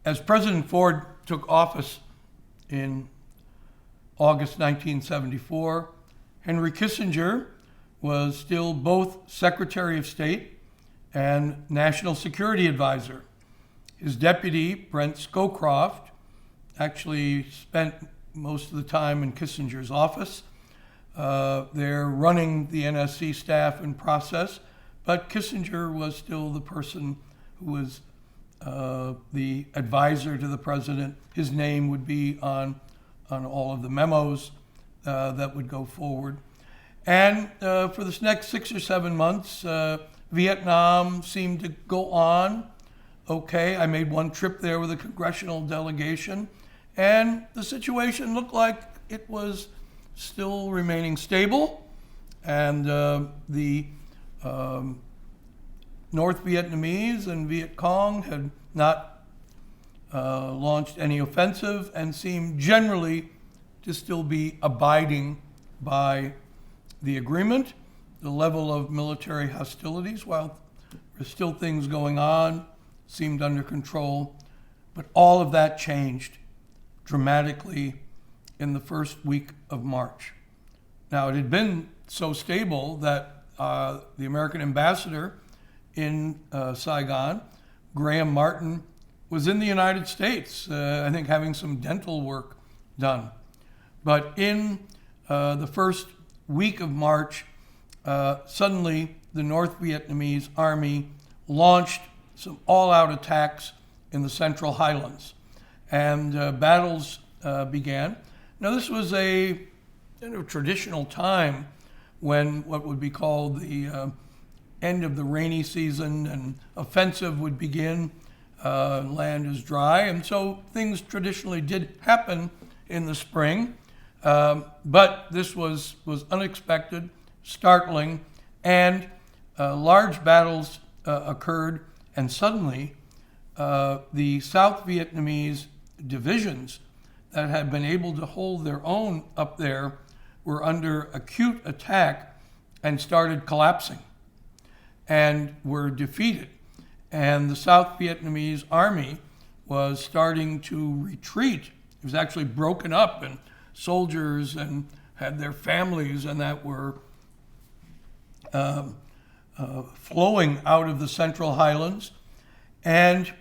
As President Ford took office in August 1974, Henry Kissinger was still both Secretary of State and National Security Advisor. His deputy, Brent Scowcroft, actually spent most of the time in Kissinger's office. They're running the NSC staff and process, but Kissinger was still the person who was the advisor to the president. His name would be on all of the memos that would go forward. And for this next 6 or 7 months, Vietnam seemed to go on okay. I made one trip there with a congressional delegation, and the situation looked like it was still remaining stable. And the North Vietnamese and Viet Cong had not launched any offensive and seemed generally to still be abiding by the agreement. The level of military hostilities, while there's still things going on, seemed under control. But all of that changed dramatically in the first week of March. Now, it had been so stable that the American ambassador in Saigon, Graham Martin, was in the United States, I think having some dental work done. But in the first week of March, suddenly the North Vietnamese army launched some all-out attacks in the Central Highlands, and battles began. Now, this was a traditional time when what would be called the end of the rainy season and offensive would begin. Land is dry, and so things traditionally did happen in the spring, but this was unexpected, startling, and large battles occurred, and suddenly the South Vietnamese divisions that had been able to hold their own up there were under acute attack and started collapsing and were defeated. And the South Vietnamese army was starting to retreat. It was actually broken up, and soldiers and had their families and that were flowing out of the Central Highlands. And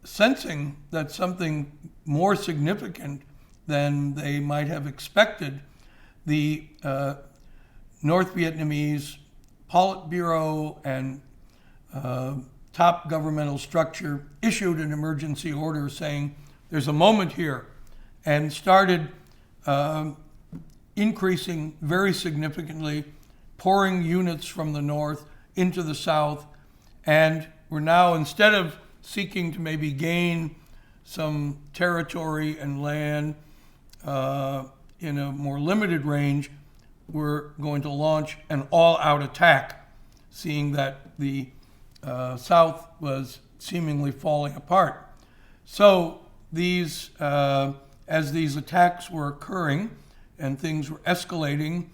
sensing that something more significant than they might have expected, the North Vietnamese Politburo and top governmental structure issued an emergency order saying there's a moment here, and started increasing very significantly, pouring units from the north into the south. And we're now, instead of seeking to maybe gain some territory and land in a more limited range, we're going to launch an all-out attack, seeing that the South was seemingly falling apart. So these, as these attacks were occurring and things were escalating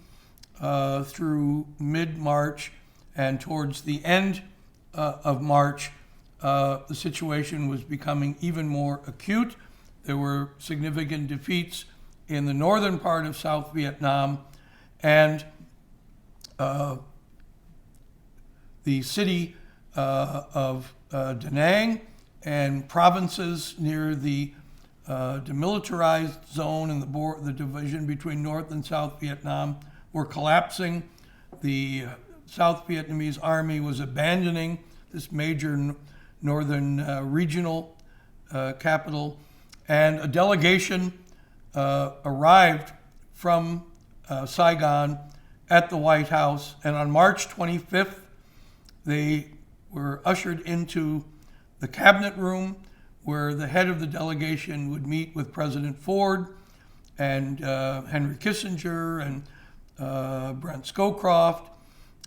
through mid-March and towards the end of March, the situation was becoming even more acute. There were significant defeats in the northern part of South Vietnam, and the city of Da Nang and provinces near the demilitarized zone and the division between North and South Vietnam were collapsing. The South Vietnamese army was abandoning this major northern regional capital, and a delegation arrived from Saigon at the White House, and on March 25th, they were ushered into the cabinet room where the head of the delegation would meet with President Ford and Henry Kissinger and Brent Scowcroft.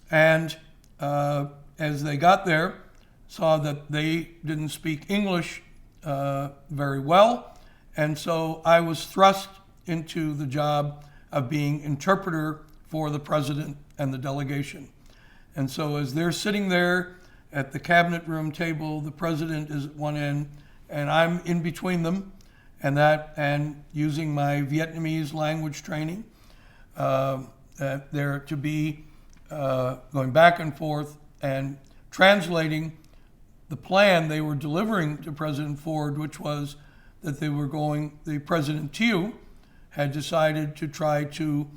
And as they got there, saw that they didn't speak English very well. And so I was thrust into the job of being interpreter for the president and the delegation. And so as they're sitting there at the cabinet room table, the president is at one end and I'm in between them, and using my Vietnamese language training, there to be going back and forth and translating the plan they were delivering to President Ford, which was that the President Thieu had decided to try to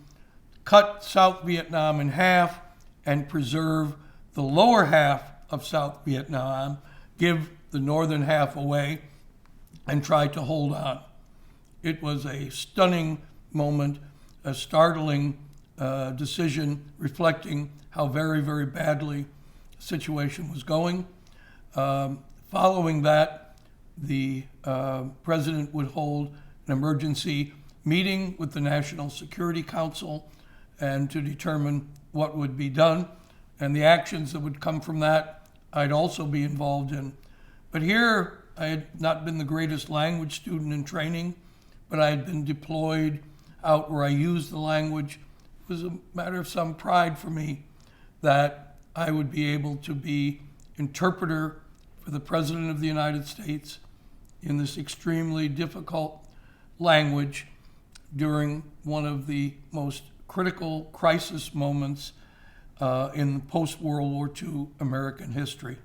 cut South Vietnam in half and preserve the lower half of South Vietnam, give the northern half away, and try to hold on. It was a stunning moment, a startling decision reflecting how very, very badly the situation was going. Following that, the president would hold an emergency meeting with the National Security Council and to determine what would be done, and the actions that would come from that I'd also be involved in. But here I had not been the greatest language student in training, but I had been deployed out where I used the language. It was a matter of some pride for me that I would be able to be interpreter for the President of the United States in this extremely difficult language during one of the most critical crisis moments in post-World War II American history.